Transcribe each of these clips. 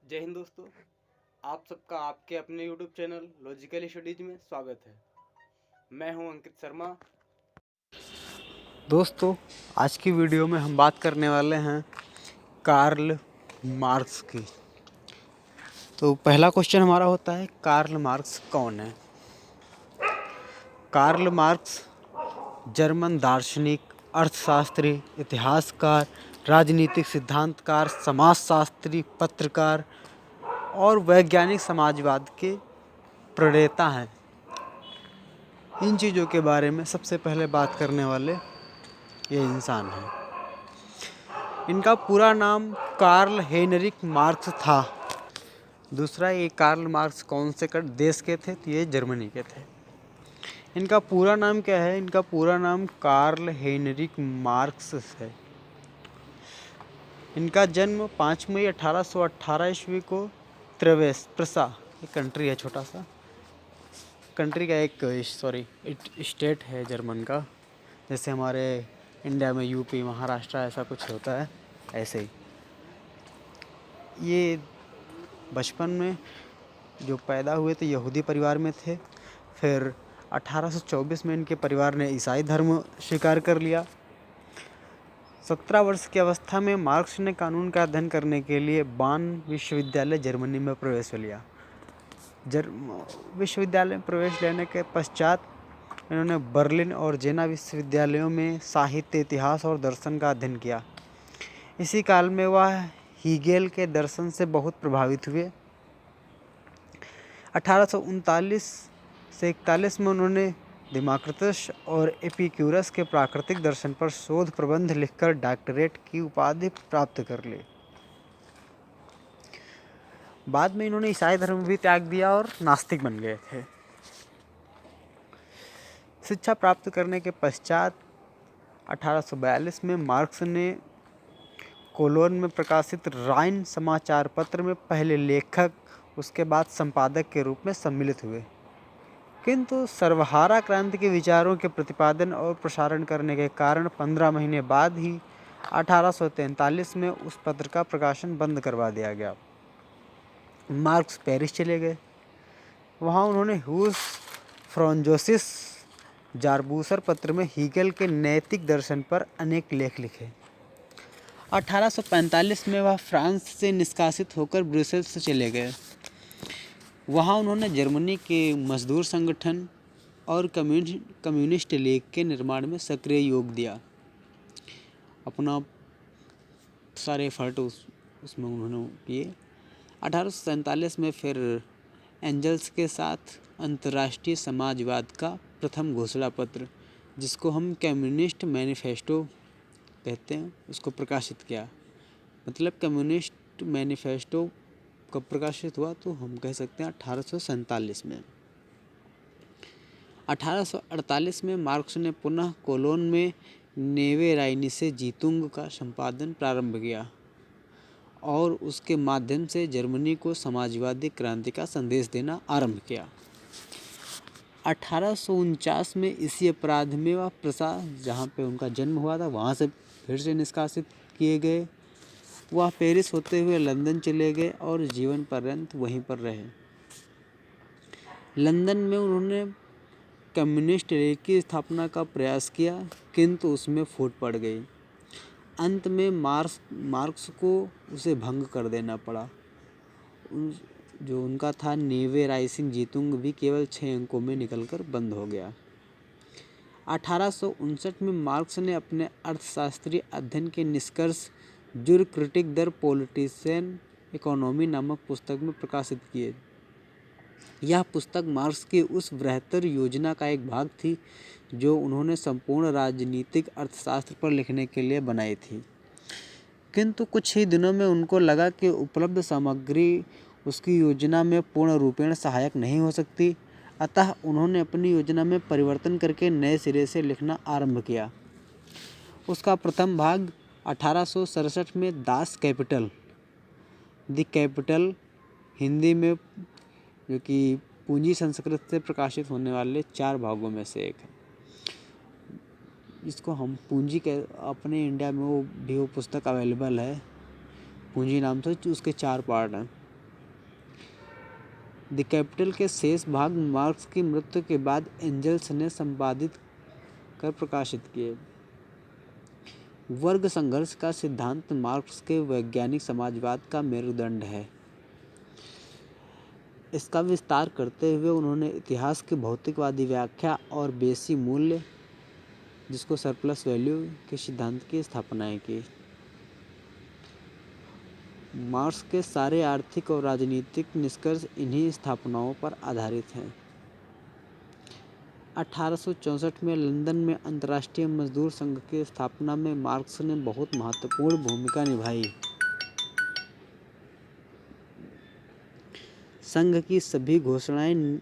जय हिंद दोस्तों, आप सबका आपके अपने YouTube चैनल लॉजिकल स्टडीज में स्वागत है। मैं हूं अंकित शर्मा। दोस्तों, आज की वीडियो में हम बात करने वाले हैं कार्ल मार्क्स की। तो पहला क्वेश्चन हमारा होता है, कार्ल मार्क्स कौन है? कार्ल मार्क्स जर्मन दार्शनिक, अर्थशास्त्री, इतिहासकार, राजनीतिक सिद्धांतकार, समाजशास्त्री, पत्रकार और वैज्ञानिक समाजवाद के प्रणेता हैं। इन चीज़ों के बारे में सबसे पहले बात करने वाले ये इंसान हैं। इनका पूरा नाम कार्ल हेनरिक मार्क्स था। दूसरा, ये कार्ल मार्क्स कौन से देश के थे? तो ये जर्मनी के थे। इनका पूरा नाम क्या है? इनका पूरा नाम कार्ल हेनरिक मार्क्स है। इनका जन्म 5 मई 1818 ईस्वी को त्रेवेस प्रसा, एक कंट्री है, छोटा सा कंट्री का एक स्टेट है जर्मन का। जैसे हमारे इंडिया में यूपी, महाराष्ट्र ऐसा कुछ होता है, ऐसे ही ये बचपन में जो पैदा हुए थे यहूदी परिवार में थे। फिर 1824 में इनके परिवार ने ईसाई धर्म स्वीकार कर लिया। 17 वर्ष की अवस्था में मार्क्स ने कानून का अध्ययन करने के लिए बान विश्वविद्यालय जर्मनी में प्रवेश लिया। विश्वविद्यालय में प्रवेश लेने के पश्चात इन्होंने बर्लिन और जेना विश्वविद्यालयों में साहित्य, इतिहास और दर्शन का अध्ययन किया। इसी काल में वह हीगेल के दर्शन से बहुत प्रभावित हुए। 1839 से 41 में उन्होंने देमाक्रिटस और एपिक्यूरस के प्राकृतिक दर्शन पर शोध प्रबंध लिखकर डॉक्टरेट की उपाधि प्राप्त कर ली। बाद में इन्होंने ईसाई धर्म भी त्याग दिया और नास्तिक बन गए थे। शिक्षा प्राप्त करने के पश्चात 1842 में मार्क्स ने कोलोन में प्रकाशित राइन समाचार पत्र में पहले लेखक, उसके बाद संपादक के रूप में सम्मिलित हुए। किंतु सर्वहारा क्रांति के विचारों के प्रतिपादन और प्रसारण करने के कारण 15 महीने बाद ही 1843 में उस पत्र का प्रकाशन बंद करवा दिया गया। मार्क्स पेरिस चले गए। वहाँ उन्होंने हुस फ्रांजोसिस जारबूसर पत्र में हीगेल के नैतिक दर्शन पर अनेक लेख लिखे। 1845 में वह फ्रांस से निष्कासित होकर ब्रुसेल्स से चले गए। वहाँ उन्होंने जर्मनी के मजदूर संगठन और कम्युनिस्ट लीग के निर्माण में सक्रिय योग दिया। अपना सारे एफर्ट उसमें उन्होंने किए। 1847 में फिर एंजल्स के साथ अंतर्राष्ट्रीय समाजवाद का प्रथम घोषणा पत्र, जिसको हम कम्युनिस्ट मैनिफेस्टो कहते हैं, उसको प्रकाशित किया। मतलब कम्युनिस्ट मैनिफेस्टो कब प्रकाशित हुआ? तो हम कह सकते हैं 1847 में। 1848 में मार्क्स ने पुनः कोलोन में नेवे राइनिसे जीतुंग का संपादन प्रारंभ किया और उसके माध्यम से जर्मनी को समाजवादी क्रांति का संदेश देना आरंभ किया। 1849 में इसी अपराध में वह प्रसा, जहाँ पे उनका जन्म हुआ था, वहाँ से फिर से निष्कासित किए गए। वह पेरिस होते हुए लंदन चले गए और जीवन पर्यंत वहीं पर रहे। लंदन में उन्होंने कम्युनिस्ट लीग की स्थापना का प्रयास किया, किंतु उसमें फूट पड़ गई। अंत में मार्क्स को उसे भंग कर देना पड़ा। जो उनका था नेवे राइसिंग जीतुंग भी केवल 6 अंकों में निकलकर बंद हो गया। 1859 में मार्क्स ने अपने अर्थशास्त्रीय अध्ययन के निष्कर्ष जुर क्रिटिक दर पॉलिटिशियन इकोनॉमी नामक पुस्तक में प्रकाशित किए। यह पुस्तक मार्क्स की उस बृहत्तर योजना का एक भाग थी जो उन्होंने संपूर्ण राजनीतिक अर्थशास्त्र पर लिखने के लिए बनाई थी। किंतु कुछ ही दिनों में उनको लगा कि उपलब्ध सामग्री उसकी योजना में पूर्ण रूपेण सहायक नहीं हो सकती। अतः उन्होंने अपनी योजना में परिवर्तन करके नए सिरे से लिखना आरंभ किया। उसका प्रथम भाग 1867 में Das Kapital, the capital, Hindi में, जो कि पूंजी संस्कृत से प्रकाशित होने वाले 4 भागों में से एक है। इसको हम पूंजी के, अपने इंडिया में वो पुस्तक अवेलेबल है पूंजी नाम से। उसके 4 पार्ट हैं। द कैपिटल के शेष भाग मार्क्स की मृत्यु के बाद एंजल्स ने संपादित कर प्रकाशित किए। वर्ग संघर्ष का सिद्धांत मार्क्स के वैज्ञानिक समाजवाद का मेरुदंड है। इसका विस्तार करते हुए उन्होंने इतिहास की भौतिकवादी व्याख्या और बेसी मूल्य, जिसको सरप्लस वैल्यू के सिद्धांत की स्थापना की। मार्क्स के सारे आर्थिक और राजनीतिक निष्कर्ष इन्हीं स्थापनाओं पर आधारित हैं। 1864 में लंदन में अंतर्राष्ट्रीय मजदूर संघ की स्थापना में मार्क्स ने बहुत महत्वपूर्ण भूमिका निभाई। संघ की सभी घोषणाएं,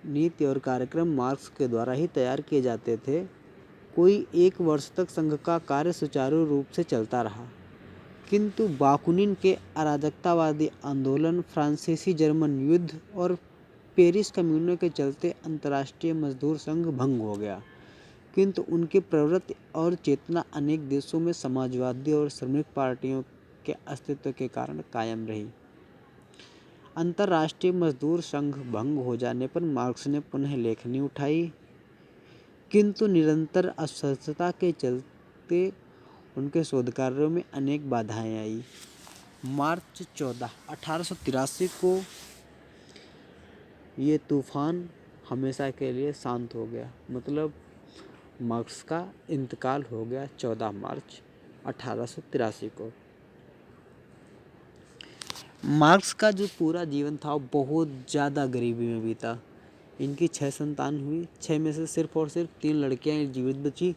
नीति और कार्यक्रम मार्क्स के द्वारा ही तैयार किए जाते थे। कोई 1 वर्ष तक संघ का कार्य सुचारू रूप से चलता रहा, किंतु बाकुनिन के अराजकतावादी आंदोलन, फ्रांसीसी जर्मन युद्ध और पेरिस कम्यून के चलते अंतर्राष्ट्रीय मजदूर संघ भंग हो गया, किंतु उनकी प्रवृत्ति और चेतना अनेक देशों में समाजवादी और श्रमिक पार्टियों के अस्तित्व के कारण कायम रही। अंतर्राष्ट्रीय मजदूर संघ भंग हो जाने पर मार्क्स ने पुनः लेखनी उठाई, किंतु निरंतर अस्वस्थता के चलते उनके शोध कार्यों में अनेक बाधाएं आई। मार्च 14, 1883 को ये तूफान हमेशा के लिए शांत हो गया। मतलब मार्क्स का इंतकाल हो गया 14 मार्च 1883 को। मार्क्स का जो पूरा जीवन था वो बहुत ज़्यादा गरीबी में बीता। इनकी 6 संतान हुई, 6 में से सिर्फ और सिर्फ 3 लड़कियां जीवित बची।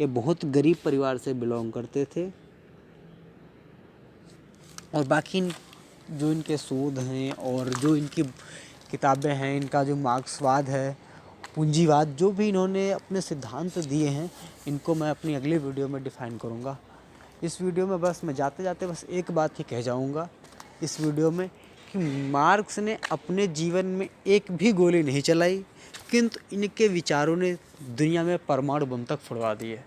ये बहुत गरीब परिवार से बिलोंग करते थे और बाकी जो इनके शोध हैं और जो इनकी किताबें हैं, इनका जो मार्क्सवाद है, पूंजीवाद, जो भी इन्होंने अपने सिद्धांत दिए हैं, इनको मैं अपनी अगली वीडियो में डिफाइन करूँगा। इस वीडियो में बस मैं जाते जाते बस एक बात ही कह जाऊँगा इस वीडियो में कि मार्क्स ने अपने जीवन में एक भी गोली नहीं चलाई, किंतु इनके विचारों ने दुनिया में परमाणु बम तक फुड़वा दिए।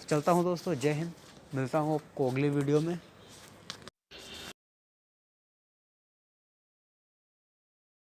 चलता हूँ दोस्तों, जय हिंद। मिलता हूँ आपको अगले वीडियो में।